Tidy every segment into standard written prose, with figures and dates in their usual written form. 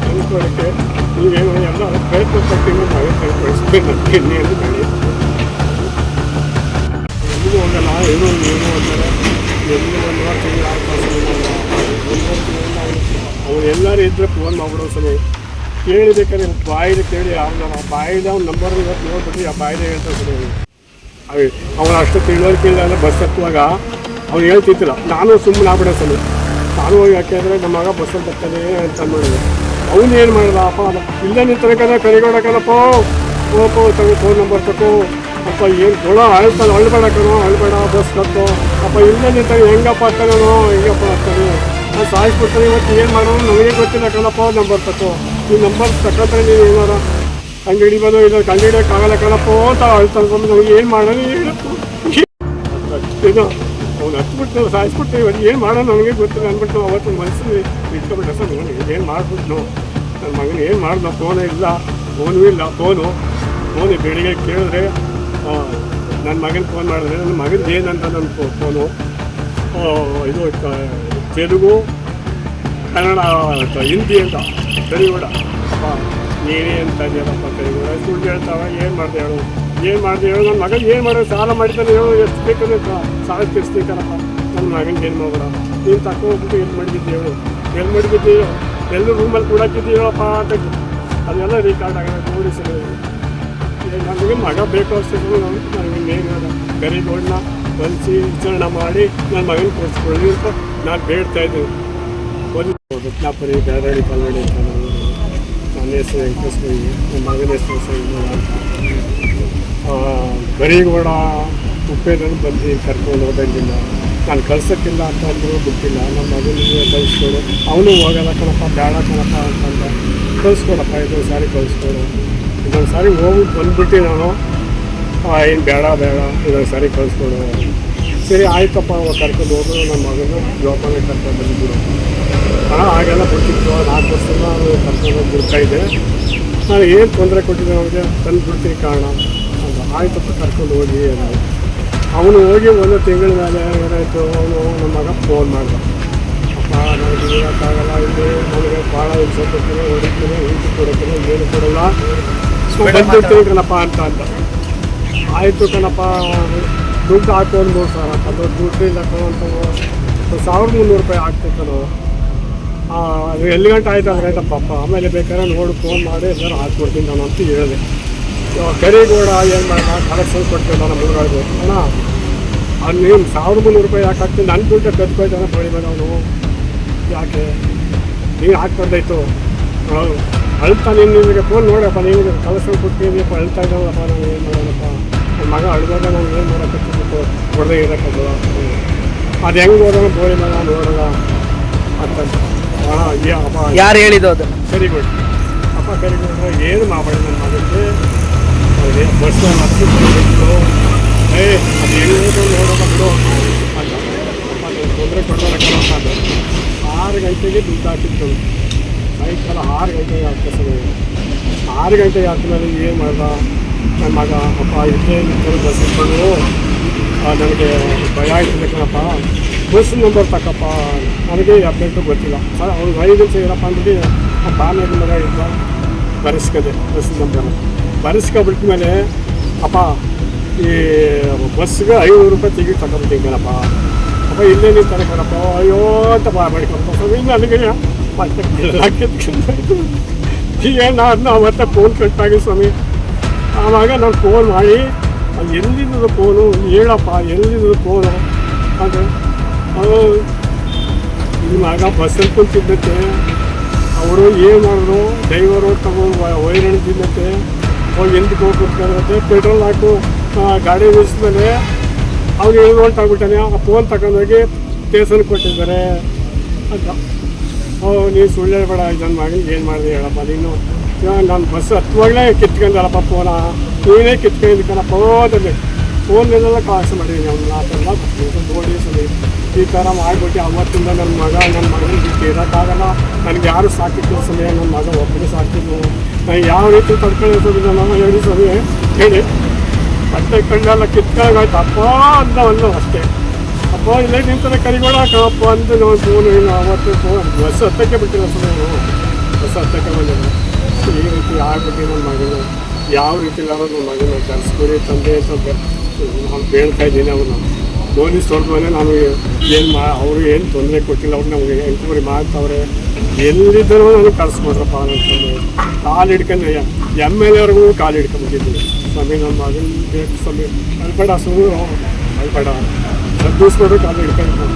ಅಂದ್ಕೊಳ್ಳೋಕ್ಕೆ ನೀವೇನು ಎಲ್ಲ ಪ್ರಯತ್ನ ಪಡ್ತೀನಿ ನಾವೇ ಕಳಿಸ್ಬೇಕು ನನಗೆ ಇನ್ನೇನು ಬೇಡ. ಎಲ್ಲಿಗೂ ಹೋಗಲ್ಲ, ಏನೋ ಏನೋ ಅಂತಾರೆ. ಎಲ್ಲಿ ಒಂದು ವಾರ ತಿಂಗಳು ಅವ್ರು ಎಲ್ಲರೂ ಇದ್ದರೆ ಫೋನ್ ಮಾಡ್ಬಿಡೋ ಸರಿ ಕೇಳಬೇಕಾದ್ರೆ ಬಾಯಿಗೆ ಕೇಳಿ ಅವ್ನ ಬಾಯಿದ ಅವ್ನ ನಂಬರ್ ಇವತ್ತು ನೋಡ್ಬಿಟ್ಟು ಆ ಬಾಯಿದೆ ಹೇಳ್ತಾರೆ ಸರಿ. ಅವನು ಅಷ್ಟು ತಿಳುವಳಿಕೆ ಇಲ್ಲ ಬಸ್ ಹತ್ತುವಾಗ ಅವ್ನು ಹೇಳ್ತಿದ್ದಿಲ್ಲ. ನಾನು ಸುಮ್ಮನೆ ಆಗ್ಬಿಡೋ ಸರಿ. ನಾನು ಹೋಗಿ ಯಾಕೆಂದರೆ ನಮ್ಮ ಮಗ ಬಸ್ಸಲ್ಲಿ ಬರ್ತಾನೆ ಅಂತ ಮಾಡಿದೆ. ಅವನು ಏನು ಮಾಡಿದ ಅಪ್ಪ ಇಲ್ಲೇ ನಿಂತನಕಲ್ಲ ಕರಿಗೋಡಕ್ಕಲ್ಲಪ್ಪ ಹೋಗೋ ತಗೋ ಫೋನ್ ನಂಬರ್ ತಗೋ ಅಪ್ಪ ಏನು ಕೊಡೋ ಅಳ್ತಾನೆ ಅಳ್ಬೇಡಕ್ಕನೋ ಅಳ್ಬೇಡ ಬಸ್ ಕತ್ತೋ ಅಪ್ಪ ಇಲ್ಲೇ ನಿಂತಾನೆ ಹೆಂಗಪ್ಪ ಆಗ್ತಾನೋ ಹೆಂಗಪ್ಪ ಆಗ್ತಾನೆ ನಾನು ಸಾಯಿಸ್ಬಿಡ್ತಾನೆ. ಇವತ್ತು ಏನು ಮಾಡೋಣ ನಮಗೆ ಗೊತ್ತಿಲ್ಲ ಕಣಪ್ಪ ನಂಬರ್ ತಗೋ ಈ ನಂಬರ್ ತಗೊಂಡ್ರೆ ನೀನು ಏನಾರ ಕಂಡು ಹಿಡಿಬೋದು ಇಲ್ಲ ಕಂಡು ಹಿಡಿಯೋಕ್ಕಾಗಲ್ಲ ಕಣಪ್ಪ ಅಂತ ಅಳ್ತಾನೆ. ನಮಗೆ ಏನು ಮಾಡೋಣ ಹೇಳಪ್ಪು ಏನೋ ಅವ್ನು ಹತ್ಬಿಟ್ಟು ಸಾಯಿಸ್ಬಿಟ್ಟು ಇವತ್ತು ಏನು ಮಾಡೋಣ ನನಗೆ ಗೊತ್ತಿಲ್ಲ ಅಂದ್ಬಿಟ್ಟು ಅವತ್ತು ಮನಸ್ಸಲ್ಲಿ ಇಟ್ಕೊಬಿಟ್ಟೆ ಸರ್ ಏನು ಮಾಡ್ಬಿಟ್ಟು ನನ್ನ ಮಗನ ಏನು ಮಾಡಿದ್ನೋ ಫೋನೇ ಇಲ್ಲ ಫೋನೂ ಇಲ್ಲ. ಫೋನು ಬೆಳಿಗ್ಗೆ ಕೇಳಿದ್ರೆ ನನ್ನ ಮಗನ ಫೋನ್ ಮಾಡಿದ್ರೆ ನನ್ನ ಮಗನ ಏನಂತ ನನ್ನ ಫೋನು ಇದು ತೆಲುಗು ಕನ್ನಡ ಹಿಂದಿ ಅಂತ ಕರಿಗೂಡ ಅಪ್ಪ ನೀನೇ ಅಂತ ಇದೆಯಲ್ಲಪ್ಪ ಕರಿಗೂಡ ಸುಳ್ಳು ಹೇಳ್ತಾವೆ ಏನು ಮಾಡಿದೆ ಹೇಳು ನನ್ನ ಮಗನ ಏನು ಮಾಡೋದು ಸಾಲ ಮಾಡಿದ್ದಾನೆ ಹೇಳು ಎಷ್ಟು ಬೇಕಂದ್ರೆ ಸಾಲ ತೀರಿಸ್ಬೇಕಲ್ಲಪ್ಪ ನನ್ನ ಮಗನಿಗೆ ಏನು ಮಾಡೋಣ ನೀನು ತಗೊಂಡ್ಬಿಟ್ಟು ಎಲ್ಲಿ ಮಡಗಿದ್ದೀವಿ ಎಲ್ಲಿ ಮಡಗಿದ್ದೀವಿ ಎಲ್ಲೂ ರೂಮಲ್ಲಿ ಕೊಡಾಕಿದ್ದೀವಪ್ಪ ಅಂತ ಅದೆಲ್ಲ ರಿಕಾರ್ಡ್ ಆಗೋದು ನೋಡಿ ಸರ್. ನನಗೆ ಮಗ ಬೇಕು ಅಷ್ಟೇ ನನಗೆ ಮೇಘದ ಕರಿಗೋಡನ್ನ ಹೊಲಿಸಿ ವಿಚಾರಣೆ ಮಾಡಿ ನನ್ನ ಮಗನ ಕೊಡಿಸ್ಕೊಳ್ಳಿ ಅಂತ ನಾನು ಬೇಡ್ತಾ ಇದ್ದೀನಿ. ಒಂದು ರತ್ನಾಪುರಿ ಬೇರಡಿ ಕಲ್ಲಡಿ ಅಂತ ನನ್ನ ಹೆಸರು ವೆಂಕಟೇಶ್ವರಿ, ನಮ್ಮ ಮಗನ ಹೆಸರು ಕರಿಗೋಡ ಉಪ್ಪೇರನ್ನು ಬಂದು ಕರ್ಕೊಂಡು ಹೋದಂಗಿಲ್ಲ ನಾನು ಕಳ್ಸೋಕ್ಕಿಲ್ಲ ಅಂತಂದ್ರು ಬಿಟ್ಟಿಲ್ಲ. ನಮ್ಮ ಮಗನಿಗೆ ಕಳಿಸ್ಕೊಡು ಅವನು ಹೋಗಲ್ಲ ಕಣಪ್ಪ ಬೇಡ ಕಣಪ್ಪ ಅಂತಂದ ಕಳಿಸ್ಕೊಡಪ್ಪ ಇದೊಂದು ಸಾರಿ ಕಳಿಸ್ಕೊಡು ಇದೊಂದು ಸಾರಿ ಹೋಗ್ಬಿಟ್ಟು ಬಂದುಬಿಟ್ಟು ನಾನು ಏನು ಬೇಡ ಇದೊಂದು ಸಾರಿ ಕಳಿಸ್ಕೊಡು. ಸರಿ ಆಯ್ತಪ್ಪ ಕರ್ಕೊಂಡು ಹೋಗೋದು ನನ್ನ ಮಗನ ಜೋಪಾನ ಕರ್ಕೊಂಡು ಬಂದಿದ್ರು. ಹಾಗೆಲ್ಲ ಕೊಟ್ಟಿತ್ತು 4 ವರ್ಷದಿಂದ ಕರ್ಕೊಂಡು ಬಿಡ್ತಾಯಿದ್ದೆ. ನಾನು ಏನು ತೊಂದರೆ ಕೊಟ್ಟಿದ್ದೆ ಅವ್ರಿಗೆ ತಂದು ಬಿಡ್ತೀನಿ ಕಾರಣ ಅಂತ ಆಯ್ತಪ್ಪ ಕರ್ಕೊಂಡು ಹೋಗಿ ಏನಾಯಿತು. ಅವನು ಹೋಗಿ 1 ತಿಂಗಳ ಮೇಲೆ ಏನಾಯಿತು ಅವನು ನಮ್ಮ ಮಗ ಫೋನ್ ಮಾಡ್ದ. ಅಪ್ಪ ನನಗೆ ಇರೋಕ್ಕಾಗಲ್ಲ ಇಲ್ಲಿ ನನಗೆ ಭಾಳ ಹಿಂಸೆ ಕೊಡ್ತೀನಿ ಹೊಡಿತೀನಿ ಹಿಂಸೆ ಕೊಡೋಕ್ಕಿಲ್ಲ ಏನು ಕೊಡೋಲ್ಲ ಬಂದ್ಬಿಡ್ತೀನಿ ಕಣಪ್ಪ ಅಂತ ಆಯಿತು ಕಣಪ್ಪ ದುಡ್ಡು ಹಾಕೊಂಡು 3,000 ಅದು ದುಡ್ಡು ಇಲ್ಲ ಕಣಂತ 1,300 ರೂಪಾಯಿ ಹಾಕ್ತಿತ್ತು. ಅದು ಎಲ್ಲಿ ಗಂಟೆ ಆಯ್ತು ಆಯ್ತಪ್ಪ ಅಪ್ಪ ಆಮೇಲೆ ಬೇಕಾದ್ರೆ ನೋಡಿ ಫೋನ್ ಮಾಡಿ ಎಲ್ಲರೂ ಹಾಕ್ಕೊಡ್ತೀನಿ ನಾನು ಅಂತ ಹೇಳಿದೆ. ಕರಿಗೋಡ ಏನು ಮಾಡೋಣ ಕಲೆಕ್ಷನ್ ಕೊಡ್ತೀನಿ ನಾನು ಮುಳುಗಾಡ್ದು ಅಣ್ಣ ಅದು ನೀನು 1,300 ರೂಪಾಯಿ ಯಾಕೆ ಹಾಕ್ತೀನಿ ನನ್ನ ದುಡ್ಡು ಕದ್ಕೊಯ್ತಾನೆ ಬಳಿಬೇಡ ಅವನು ಯಾಕೆ ನೀನು ಹಾಕ್ಬಾರ್ದಾಯ್ತು ಅಳ್ತಾನೆ ನಿಮಗೆ ಫೋನ್ ನೋಡಪ್ಪ ನೀವು ಕಲೆಕ್ಷನ್ ಕೊಡ್ತೀನಿಪ್ಪ ಅಳ್ತಾ ಇದ್ದಾನಪ್ಪ ನಾನು ಏನು ಮಾಡೋಣಪ್ಪ ನನ್ನ ಮಗ ಅಳ್ದಾಗ ನಾನು ಏನು ಮಾಡೋಕ್ಕಿತ್ತು ಹೊಡೆದೇ ಇರೋಕ್ಕಲ್ಲ ಅದು ಹೆಂಗೆ ಹೋಗೋಣ ಬೋಳಿ ಮಗ ನೋಡೋಣ ಅಂತ ಅಪ್ಪ ಯಾರು ಹೇಳಿದ್ದು ಅದು ಕರಿಗೋಡ ಅಪ್ಪ ಕರಿಗೋಡ ಏನು ಮಾಡಬೇಡ ನನ್ನ ಮಗಕ್ಕೆ ಬಸ್ ಹತ್ತಿತ್ತು ಅದು ಹೆಂಗೆ ನೋಡೋಣ ಬಿಡು ಅಂತ ಅಪ್ಪ ನೀವು ತೊಂದರೆ ಕೊಡೋಣ ಅಂತ 6 ಗಂಟೆಗೆ ದುಡ್ಡು ಹಾಕಿತ್ತು ಸಾಯಂಕಾಲ 6 ಗಂಟೆಗೆ ಹಾಕ್ತಾ ಸರ್ 6 ಗಂಟೆಗೆ ಹಾಕಿದ್ಮೇಲೆ ಏನು ಮಾಡ್ದ ನನ್ನ ಮಗ ಅಪ್ಪ ಇದ್ದೇ ನಿಂತಲ್ಲಿ ಬಸ್ ಇಟ್ಕೊಂಡು ನನಗೆ ಭಯ ಆಯ್ತದೆ ಕಣಪ್ಪ ಬಸ್ ನಂಬರ್ ತಕ್ಕಪ್ಪ ನನಗೆ ಅಪ್ಡೇಟು ಗೊತ್ತಿಲ್ಲ ಸರ್ ಅವ್ನು 5 ನಿಮಿಷ ಇರಪ್ಪ ಅಂದ್ಬಿಟ್ಟು ಬಾಮೇಲೆ ಮಗ ಇದ್ದ ಬರೆಸ್ಕದೆ ಬಸ್ ನಂಬರ್ ಬರೆಸ್ಕೊಬಿಟ್ಟ ಮೇಲೆ ಅಪ್ಪ ಈ ಬಸ್ಗೆ 500 ರೂಪಾಯಿ ಟಿಕೆಟ್ ತಗೊಂಡ್ಬಿಟ್ಟಿನಿ ಕಣಪ್ಪ ಅಪ್ಪ ಇಲ್ಲೇ ನಿಂತಾನೆ ಕಣಪ್ಪ ಅಯ್ಯೋ ಅಂತ ಮಾಡ್ಕೊಪ್ಪ ಸ್ವಾಮಿ ನನಗೆ ಮತ್ತೆ ಕಿತ್ಕೊಂಡು ಈಗ ನಾನು ಮತ್ತೆ ಫೋನ್ ಕಟ್ಟಾಗಿ ಸ್ವಾಮಿ ಆವಾಗ ನಾನು ಫೋನ್ ಮಾಡಿ ಎಲ್ಲಿದ್ದು ಫೋನು ಹೇಳಪ್ಪ ಎಲ್ಲಿದ್ದು ಫೋನು ಅಂತ ಈ ಮಗ ಬಸ್ಸಲ್ಲಿ ಕುಂತಿದ್ದಕ್ಕೆ ಅವರು ಏನು ಮಾಡಿದ್ರು ಡ್ರೈವರು ತಗೊಂಡು ವೈರಲ್ ತಿನ್ನತ್ತೆ ಹೋಗಿ ಎಂದಕ್ಕೆ ಹೋಗಿ ಕುತ್ಕೊಳ್ಳುತ್ತೆ ಪೆಟ್ರೋಲ್ ಹಾಕು ಗಾಡಿ ನಿಲ್ಲಿಸಿದ್ಮೇಲೆ ಅವ್ನು ಏನು ಹೊಂಟಾಗ್ಬಿಟ್ಟಾನೆ ಆ ಫೋನ್ ತಗೊಂಡೋಗಿ ಸ್ಟೇಷನ್ಗೆ ಕೊಟ್ಟಿದ್ದಾರೆ ಅಂತ ನೀವು ಸುಳ್ಳು ಹೇಳ್ಬೇಡ ನನ್ನ ಮಗನಿಗೆ ಏನು ಮಾಡಿದೆ ಹೇಳಪ್ಪ ನೀನು ನಾನು ಬಸ್ ಹತ್ತುವಾಗಲೇ ಕಿತ್ಕೊಂಡಲ್ಲಪ್ಪ ಫೋನ ನೀನೇ ಕಿತ್ಕೊಂಡಿದ್ದಕ್ಕನಪ್ಪ ಹೋದಲ್ಲಿ ಫೋನ್ನೆಲ್ಲ ಕಾಸು ಮಾಡಿದ್ದೀನಿ ಅವ್ನು ಆ ಥರ ನೋಡಿ ಸರಿ ಈ ಥರ ಮಾಡಿಬಿಟ್ಟು ಅವತ್ತಿಂದ ನನ್ನ ಮಗನಿಗೆ ಬಿಟ್ಟು ಇರೋಕ್ಕಾಗಲ್ಲ ನನಗೆ ಯಾರು ಸಾಕಿದ್ದು ಸಮಯ ನನ್ನ ಮಗ ಒಬ್ಬರು ಸಾಕಿದ್ದು ನಾನು ಯಾವ ರೀತಿ ತಡ್ಕೊಳ್ಳೋದು ನಾನು ಹೇಳಿ ಸರಿ ಹೇಳಿ ಬಟ್ಟೆ ಕಣ್ಣೆಲ್ಲ ಕಿತ್ಕೊಳ್ಳೋಗಾಯ್ತು ಅಪ್ಪ ಅಂದವನು ಅಷ್ಟೇ ಅಪ್ಪ ಇಲ್ಲ ನಿಂತಾರೆ ಕರಿಗೋಳ ಕಣಪ್ಪ ಅಂತ ನಾವು ಫೋನ್ ಅವತ್ತು ಫೋನ್ ಬಸ್ ಹತ್ತಕ್ಕೆ ಬಿಟ್ಟಿಲ್ಲ ಸುಮ್ಮನೆ ಬಸ್ ಹತ್ತಕ್ಕೆ ಬಂದಿಲ್ಲ ಈ ರೀತಿ ಆಗ್ಬಿಟ್ಟು ನನ್ನ ಮಗನು ಯಾವ ರೀತಿ ಇಲ್ಲಾರೋ ನನ್ನ ಮಗನ ಕರ್ಸ್ಕೊಡಿ ತಂದೆ ಅಂತ ನಾನು ಹೇಳ್ತಾ ಇದ್ದೀನಿ ಅವನು ಪೊಲೀಸ್ ಹೊರದ್ಮೇಲೆ ನಾನು ಏನು ಅವರು ಏನು ತೊಂದರೆ ಕೊಟ್ಟಿಲ್ಲ ಅವ್ರು ನಮಗೆ ಎಂಕ್ವೈರಿ ಮಾಡ್ತಾವ್ರೆ ಎಲ್ಲಿದ್ದರೂ ನನಗೆ ಕರ್ಸ್ಕೊಡ್ರಪ್ಪ ಅಂತಂದು ಕಾಲು ಹಿಡ್ಕೊಂಡು MLA ಅವ್ರಿಗೂ ಕಾಲು ಹಿಡ್ಕೊಂಡ್ಬಿಟ್ಟಿದ್ದೀನಿ ಸ್ವಾಮಿ ನನ್ನ ಮಗನ ಬೇಕು ಸ್ವಾಮಿ ಅಳ್ಬೇಡ ಸುಮ್ಮನೆ ಅಳ್ಬೇಡ ಸದ್ದಿಸ್ಬಿಟ್ರು ಕಾಲು ಹಿಡ್ಕೊಂಡು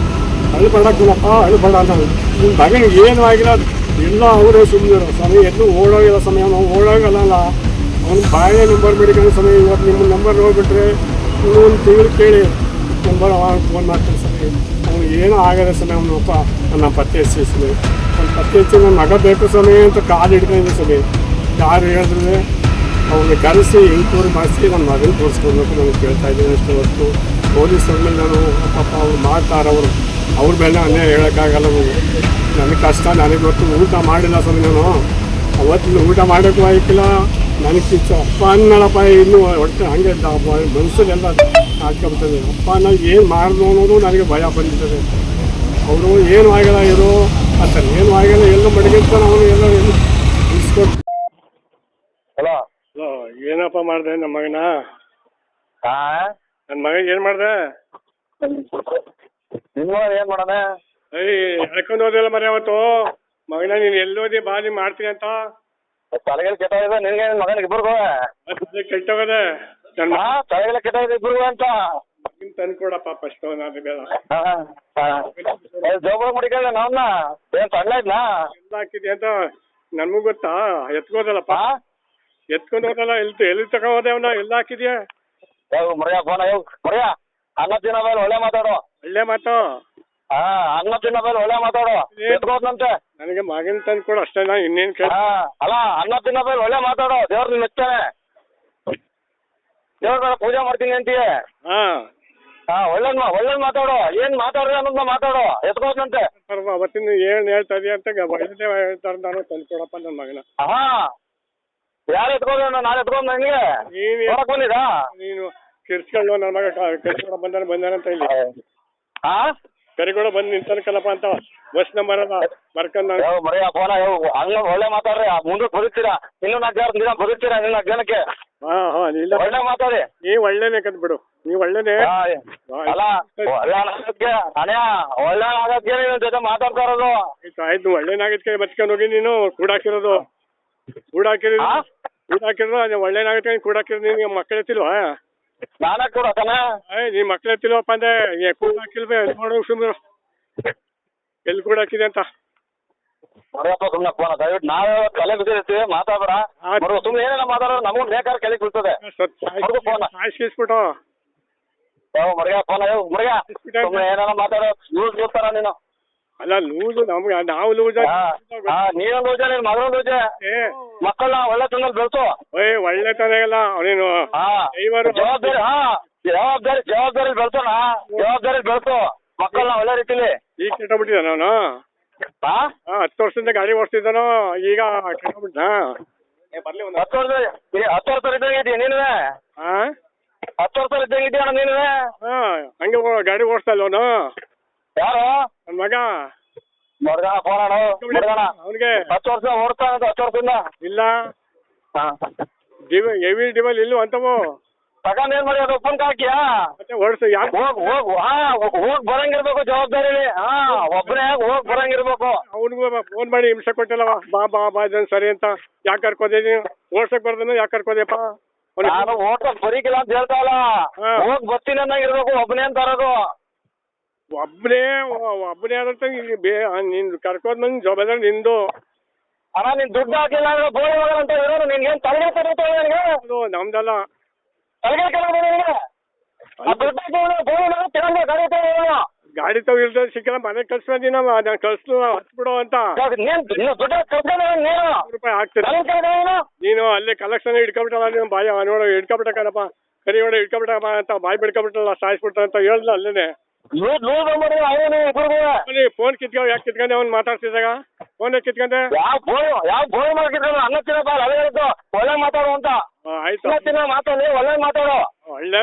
ಅಳ್ಬೇಡಕ್ಕನಪ್ಪ ಅಳ್ಬೇಡ ನಾನು ನಿಮ್ಮ ಮಗನಿಗೆ ಏನೂ ಆಗಿಲ್ಲ ಎಲ್ಲ ಅವರೇ ಸುಮ್ಮನೆ ಸ್ವಾಮಿ ಎಲ್ಲೂ ಓಡೋಗಿರೋ ಸಮಯ ನಾವು ಓಡೋಗಲ್ಲ ಅವ್ನು ಬಾಯೇ ನಂಬರ್ ಬೇಡಿಕೊಂಡು ಸಮಯ ಇವತ್ತು ನಿಮ್ಮ ನಂಬರ್ ಹೋಗ್ಬಿಟ್ರೆ ಇನ್ನೊಂದು ತಿಂಗಳು ಕೇಳಿ ನಂಬರ್ ಫೋನ್ ಮಾಡ್ತೀನಿ ಸಮಯ ಅವ್ನು ಏನೂ ಆಗದ ಸಮಯ ಅವನಪ್ಪ ನನ್ನ ಪತ್ತೆ ಹಚ್ಚಿ ಸಮಯ ಅವ್ನು ಪತ್ತೆ ಹಚ್ಚಿ ನನ್ನ ಮಗ ಬೇಕು ಸಮಯ ಅಂತ ಕಾಲು ಹಿಡ್ಕೊಂಡಿದ್ದೆ ಸಮಯ ಯಾರು ಹೇಳಿದ್ರೆ ಅವ್ರಿಗೆ ಕರೆಸಿ ಎಂಕ್ವೈರಿ ಮಾಡಿಸಿ ನನ್ನ ಮಗನ ತೋರಿಸ್ಕೊಡ್ಬೇಕು ನನಗೆ ಕೇಳ್ತಾ ಇದ್ದೀನಿ ಅಷ್ಟು ಹೊತ್ತು ಪೊಲೀಸ್ ಮೇಲೆ ನಾನು ಪಾಪ ಅವ್ರು ಮಾಡ್ತಾರೆ ಅವ್ರ ಮೇಲೆ ಅನ್ಯಾಯ ಹೇಳೋಕ್ಕಾಗಲ್ಲ ನನಗೆ ಕಷ್ಟ ನನಗೆ ಗೊತ್ತು ಊಟ ಮಾಡಿಲ್ಲ ಸಮಯ ನಾನು ಅವತ್ತಿನ ಊಟ ಮಾಡೋಕ್ಕೂ ಆಯ್ತಿಲ್ಲ ನನಗೆ ಕಿಚ್ಚು ಅಪ್ಪ ಅನ್ನಳಪ್ಪ ಇನ್ನೂ ಹೊಟ್ಟೆ ಹಂಗೆ ಮನಸ್ಸಲ್ಲೆಲ್ಲ ಹಾಕ್ಕೊಳ್ತದೆ ಅಪ್ಪ ನಾವು ಏನು ಮಾಡಿದ್ರು ಅನ್ನೋದು ನನಗೆ ಭಯ ಬಂದಿರ್ತದೆ ಅವರು ಏನು ಆಗಲ್ಲ ಇರೋ ಅಂತಾರೆ ಏನು ಆಗಲ್ಲ ಎಲ್ಲ ಮಡಗಿರ್ತಾನೆ ಅವನು ಎಲ್ಲ ಇಸ್ಕೊಟ್ಟು ಹಲೋ ಏನಪ್ಪ ಮಾಡಿದೆ ನಮ್ಮ ಮಗನ ನನ್ನ ಮಗ ಏನು ಮಾಡಿದೆ ನಿಮ್ಮ ಏನು ಮಾಡೋಣ ಎಳ್ಕೊಂಡು ಹೋದಿಲ್ಲ ಮರಿ ಅವತ್ತು ಮಗನ ನೀನು ಎಲ್ಲೋದಿ ಬಾಲಿ ಮಾಡ್ತೀನಿ ಅಂತ ತಲೆಗೆಲ್ಲ ಕೆಟ್ಟೋಗಿದೆ ನಿನಗೆ ಮಗನಿಗೆ ಇಬ್ಬರಿಗೂ ಕೆಟ್ಟೋಗದೆ ನನ್ನ ತಲೆಗೆಲ್ಲ ಕೆಟ್ಟೋಗಿದೆ ಇಬ್ಬರಿಗೂ ಅಂತ ನಿಮ್ ತಂದ್ಕೊಡಪ್ಪ ಫಸ್ಟ್ ನಾನು ಬೇಡ ಜೋಬಾಗ ಮುಡಿಕಲ್ಲ ನಾವನ್ನ ಏನು ಸಣ್ಣ ಇದ್ನಾ ಎಲ್ಲ ಹಾಕಿದ್ಯಾ ಅಂತ ನಮಗೂ ಗೊತ್ತಾ ಎತ್ಕೋದಲ್ಲಪ್ಪ ಎತ್ಕೊಂಡು ಹೋದಲ್ಲ ಎಲ್ಲಿ ತಗೋದೆ ಅವನ ಎಲ್ಲ ಹಾಕಿದ್ಯಾ ಯಾವ ಮರ್ಯಾ ಫೋನ್ ಯಾವ ಮರ್ಯಾ ಅನ್ನ ತಿನ್ನ ಮೇಲೆ ಒಳ್ಳೆ ಮಾತಾಡು ಒಳ್ಳೆ ಮಾತು ಅನ್ನ ತಿನ್ನ ಮೇಲೆ ಒಳ್ಳೆ ಮಾತಾಡು ಎತ್ಕೋದ್ನಂತೆ ನನಗೆ ಮಗನ ತಂದು ಕೊಡು ಅಷ್ಟೇ ನಾ ಇನ್ನೇನು ಕೇಳ ಅಲ್ಲ ಅನ್ನ ತಿನ್ನ ಮೇಲೆ ಒಳ್ಳೆ ಮಾತಾಡು ದೇವ್ರ ನಿನ್ನ ಮೆಚ್ತಾನೆ ದೇವ್ರ ಪೂಜೆ ಮಾಡ್ತೀನಿ ಅಂತೀಯ ಒಳ್ಳೇದ್ ಮಾತಾಡು ಏನ್ ಮಾತಾಡ್ರಿ ಅನ್ನೋದನ್ನ ಮಾತಾಡು ಎತ್ಕೋದ್ನಂತೆ ಅವತ್ತಿನ ಏನ್ ಹೇಳ್ತಾ ಇದೀಯ ಅಂತ ಹೇಳ್ತಾರೆ ನಾನು ತಂದು ಕೊಡಪ್ಪ ನನ್ನ ಮಗನ ಯಾರು ಎತ್ಕೋದ ನಾಳೆ ಎತ್ಕೊಂಡ್ ನನಗೆ ಬಂದಿರಾ ನೀನು ಕಿರ್ಸ್ಕೊಂಡು ನನ್ನ ಮಗ ಕರಿಗೋಡ ಬಂದಾನ ಅಂತ ಇಲ್ಲಿ ಕರಿಗೋಡ ಬಂದು ನಿಂತನಕಲ್ಲಪ್ಪ ಅಂತ ಬಸ್ ನಂಬರ್ ಅದ ಬರ್ಕೊಂಡ್ ಮರಿಯ ಫೋನ ಹಂಗ ಒಳ್ಳೆ ಮಾತಾಡ್ರಿ ಮುಂದಕ್ಕೆ ಬದುಕ್ತೀರಾ ಇನ್ನೂ 4 ದಿನ ಬದುಕ್ತೀರಾ ನಿನ್ನ ಜನಕ್ಕೆ ಇಲ್ಲ ಒಳ್ಳೆ ಮಾತಾಡಿ ನೀವ್ ಒಳ್ಳೆನೆ ಕದ್ ಬಿಡು ನೀವ್ ಒಳ್ಳೆನೆ ಅಲ್ಲ ಒಳ್ಳೆ ಆಗೋದಕ್ಕೆ ಅಣ್ಣ ಒಳ್ಳೆ ಆಗೋದಕ್ಕೆ ನಿನ್ನ ಜೊತೆ ಮಾತಾಡ್ತಾ ಇರೋದು ಆಯ್ತು ಒಳ್ಳೆನಾಗಕ್ಕೆ ಬಚ್ಕೊಂಡು ಹೋಗಿ ನೀನು ಕೂಡಾಕಿರೋದು ಕೂಡಾಕಿರೋದು ಒಳ್ಳೆನಾಗಕ್ಕೆ ಕೂಡಾಕಿರೋದು ನೀನು ಮಕ್ಕಳು ಎತ್ತಿಲ್ವಾ ನಾನೇ ಕೂಡ ನೀನ್ ಮಕ್ಳು ಎತ್ತಿಲ್ವಪ್ಪ ಅಂದೆ ಕೂಡಾಕಿಲ್ವೇ ನೋಡು ಸುಮ್ಮನೆ ಎಲ್ಲಿ ಕೂಡಾಕಿದೆ ಅಂತ ಮರಿಯಪ್ಪ ಸುಮ್ಮನೆ ಫೋನ್ ದಯವಿಟ್ಟು ನಾವೇ ತಲೆ ಬಿದ್ದಿರ್ತೀವಿ ಮಾತಾಡ್ಬೇಡ ಸುಮ್ಮನೆ ಏನೇನ ಮಾತಾಡೋದು ನಮಗೂ ಬೇಕಾದ್ರೆ ಕೆಳಗೆ ಬೀಳ್ತದೆ ಫೋನ್ ಸಾಯಿಸ್ಬಿಟ್ಟು ಮರಿಯ ಫೋನ್ ಮರಿಯ ಸುಮ್ಮನೆ ಏನೇನ ಮಾತಾಡೋ ಲೂಸ್ ಲೂಸ್ತಾರ ನೀನು ಅಲ್ಲ ಲೂಸು ನಮ್ಗೆ ನಾವು ಲೂಸ್ ನೀನೊಂದು ಲೂಜ ನಿನ್ ಮಗನೊಂದು ಲೂಜೆ ಮಕ್ಕಳನ್ನ ಒಳ್ಳೆ ತಂದಲ್ಲಿ ಬೆಳೆಸು ಒಳ್ಳೆ ತನೆಯಲ್ಲ ಅವನೇನು ಜವಾಬ್ದಾರಿ ಬೆಳೆಸೋಣ ಜವಾಬ್ದಾರಿ ಬೆಳೆಸು ಮಕ್ಕಳನ್ನ ಒಳ್ಳೆ ರೀತಿಲಿ ಈಗ ಕೆಟ್ಟಬಿಟ್ಟಿದ ನಾನು 10 ವರ್ಷದಿಂದ ಗಾಡಿ ಓಡಿಸ್ತಿದ್ದಾನೋ ಈಗ ಕೆಟ್ಟಬಿಟ್ಟ 10 ವರ್ಷ ಇದ್ದಂಗಿದ್ದೀಯ ನೀನುವೆ 10 ವರ್ಷ ಇದ್ದಂಗಿದ್ದೀಯ ನೀನುವೆ ಹಂಗೆ ಗಾಡಿ ಓಡಿಸ್ತಾ ಇಲ್ವನು ಯಾರು ನನ್ನ ಮಗ ಮರ್ಗಣ ಫೋನ್ ಅವನಿಗೆ 10 ವರ್ಷ ಓಡ್ತಾನ 10 ವರ್ಷದಿಂದ ಇಲ್ಲ ಹೆವಿ ಡಿವಲ್ ಇಲ್ವ ಅಂತವು ತಗೊಂಡ್ ಏನ್ ಮಾಡಿ ಅದು ಉಪ್ಪನ್ ಹಾಕಿಯಾ ಮತ್ತೆ ಓಡಿಸ ಹೋಗ್ ಬರಂಗಿರ್ಬೇಕು ಜವಾಬ್ದಾರಿ ಒಬ್ಬನೇ ಹೋಗ್ ಬರಂಗಿರ್ಬೇಕು ಅವನಿಗೂ ಫೋನ್ ಮಾಡಿ ಹಿಂಸೆ ಕೊಟ್ಟಿಲ್ಲವ ಬಾ ಇದನ್ ಸರಿ ಅಂತ ಯಾಕೆ ಕರ್ಕೋದೆ ನೀನು ಓಡ್ಸಕ್ ಬರ್ದನು ಯಾಕೆ ಕರ್ಕೋದೆಪ್ಪ ನಾನು ಓಡ್ಸಕ್ ಬರೀಕಿಲ್ಲ ಅಂತ ಹೇಳ್ತಾ ಇಲ್ಲ ಹೋಗ್ ಬರ್ತೀನಿ ಅನ್ನಂಗಿರ್ಬೇಕು ಒಬ್ಬನೇ ಅಂತ ಇರೋದು ಒಬ್ಬನೇ ಆದಂತ ನೀನ್ ಕರ್ಕೋದ್ ನಂಗೆ ಜವಾಬ್ದಾರಿ ನಿಂದು ಅಣ್ಣ ನೀನ್ ದುಡ್ಡು ಹಾಕಿಲ್ಲ ಅಂದ್ರೆ ಬೋಳಿ ಅಂತ ಇರೋದು ನಿನ್ಗೇನ್ ತಲೆಗೆ ನನಗೆ ನಮ್ದಲ್ಲ ಗಾಡಿ ತಗೊಂಡಿರ್ತಾರೆ ಸಿಕ್ಕಿಲ್ಲ ಮನೆ ಕಳ್ಸ್ಕೊಂಡಿ ನಾನು ಕಳ್ಸು ಹಚ್ಬಿಡು ಅಂತ ರೂಪಾಯಿ ಹಾಕ್ತೀನಿ ನೀನು ಅಲ್ಲೇ ಕಲೆಕ್ಷನ್ ಹಿಡ್ಕೊಬಿಟ್ಟಲ್ಲ ನೀನು ಬಾಯಿ ನೋಡ ಹಿಡ್ಕೊಬಿಟ್ಟಕ್ಕನಪ್ಪ ಕರಿ ಹೊಡೆ ಹಿಡ್ಕೊಬಿಟ್ಟಪ್ಪ ಅಂತ ಬಾಯಿ ಬಿಡ್ಕೊಬಿಟ್ಟಲ್ಲ ಸಾಯಿಸ್ಬಿಟ್ಟ ಅಂತ ಹೇಳ್ದ ಅಲ್ಲೇನೆ ಫೋನ್ ಕಿತ್ಕೊ ಯಾಕೆ ಕಿತ್ಕೊಂಡೆ ಅವ್ನು ಮಾತಾಡ್ತಿದ್ದಾಗ ಫೋನ್ ಕಿತ್ಕೊಂಡೆ ಒಳ್ಳೆ ಮಾತಾಡು ಅಂತ ಆಯ್ತು ಮಾತಾಡಿ ಒಳ್ಳೆ ಮಾತಾಡು ಒಳ್ಳೆ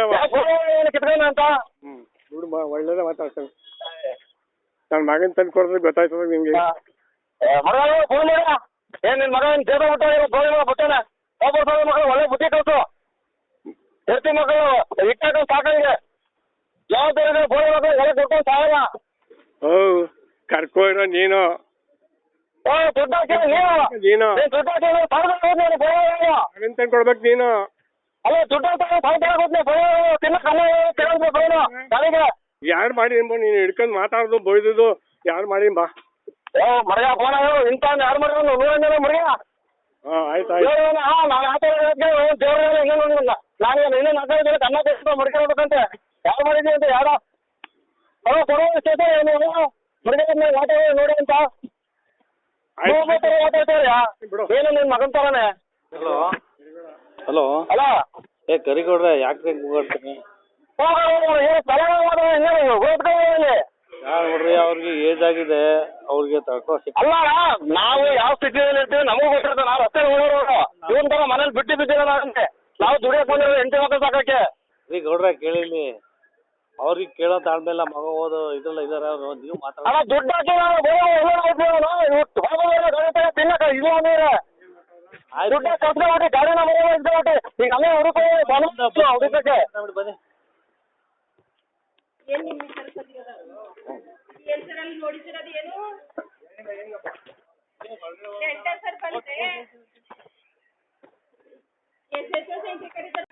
ಕಿತ್ಕೊಂಡೆ ಅಂತ ಒಳ್ಳೇದೇ ಮಾತಾಡ್ತಾನೆ. ನನ್ನ ಮಗನ ತಂದು ಕೊಡಿದ್ರೆ ಗೊತ್ತಾಯ್ತದ ನಿಮ್ಗೆ. ಮಗ ಫೋನ್ ಮಾಡ ಏನ್ ನಿನ್ ಮಗ ಜೇಬ ಬಿಟ್ಟಾನೆ ಮಕ್ಕಳು ಒಳ್ಳೆ ಬುದ್ಧಿ ಕಲ್ಸು. ಹೆರ್ತಿ ಮಕ್ಕಳು ಇಟ್ಟಾಕ ಸಾಕಾಗಿದೆ. ಜವಾಬ್ದಾರಿ ಫೋನ್ ಮಕ್ಕಳು ಒಳ್ಳೆ ಕೊಡ್ಕೊಂಡು ಸಾಗಲ್ಲ. ಓ ಕರ್ಕೋರೋ ನೀನು. ಓ ದುಡ್ಡು ಹಾಕಿ ನೀನು ದುಡ್ಡು ಹಾಕಿ ಮಗನ್ ತಂದು ಕೊಡ್ಬೇಕು ನೀನು. ಅಲ್ಲ ದುಡ್ಡು ತಿನ್ನಕ್ಕೆ ಯಾರು ಮಾಡಿ ನೀನು ಹಿಡ್ಕೊಂಡು ಮಾತಾಡೋದು ಬೈದು ಯಾರು ಮಾಡಿ ಬಾ. ಮರ್ಗ ಫೋನ್ ಇಂಥ ಯಾರು ಮಾಡಿದ್ರು ನೂರ ಮರ್ಗ. ಹಾಂ ಆಯ್ತು ಆಯ್ತು. ನಾನು ಇನ್ನೂ ಮಾತಾಡಿದ್ರೆ ಕನ್ನ ತೆಗೆದು ಮಡ್ಕೊಳ್ಬೇಕಂತೆ. ಯಾರು ಮಾಡಿದ್ವಿ ಅಂತ ಯಾರೋ ಕೊಡೋ ಮರ್ಗ ಮಾತಾಡಿ ನೋಡಿ ಅಂತ ಮಾತಾಡ್ತಾರ್ಯಾ ಏನು ನಿನ್ ಮಗನ್ ತರಾನೆ. ಹಲೋ ಹಲೋ ಅಲ್ಲ ಏ ಕರಿಗೌಡ್ರೆ ಯಾಕೆ ಕೂಗಾಡ್ತೀನಿ? ಯಾರು ನೋಡ್ರಿ ಅವ್ರಿಗೆ ಏಜ್ ಆಗಿದೆ, ಅವ್ರಿಗೆ ತಡ್ಕೋ. ಅಲ್ಲ ನಾವು ಯಾವ ಸ್ಥಿತಿಯಲ್ಲಿ ಇರ್ತೀವಿ ನಮಗೂ ಗೊತ್ತಿರುತ್ತೆ. ನಾವು ರಸ್ತೆ ಹೋಗೋರು ಇವನ್ ತರ ಮನೇಲಿ ಬಿಟ್ಟು ಬಿದ್ದಿರೋಣ ಅಂತೆ. ನಾವು ದುಡಿಯಕ್ ಬಂದಿರೋ 8 ಮಕ್ಕಳು ಸಾಕಕ್ಕೆ. ಕರಿಗೌಡ್ರೆ ಕೇಳಿಲಿ, ಅವ್ರಿಗೆ ಕೇಳೋ ತಾಳ್ಮೆಲ್ಲ ಮಗ ಓದು ಇದ್ರಲ್ಲ ಇದಾರ ಅವರು. ನೀವು ಮಾತಾಡ ದುಡ್ಡು ಹಾಕಿ ತಿನ್ನಕ ಇದು ಅಂದ್ರೆ ದುಡ್ಡ ಕಲ್ಸ ಮಾಡಿ ಗಾಡಿನ ಮಾಡಿ ಈಗ ಅಲ್ಲೇ ಹುಡುಕಕ್ಕೆ ಬನ್ನಿ. ಏನ್ ನಿಮ್ಮ ಹೆಸರಲ್ಲಿ ನೋಡಿಸಿರೋದು ಏನು ಸರ್ ಬಂದ್ರೆ ಎಸ್ ಎಸ್ ಎಸ್ ಕರೀತಾರೆ.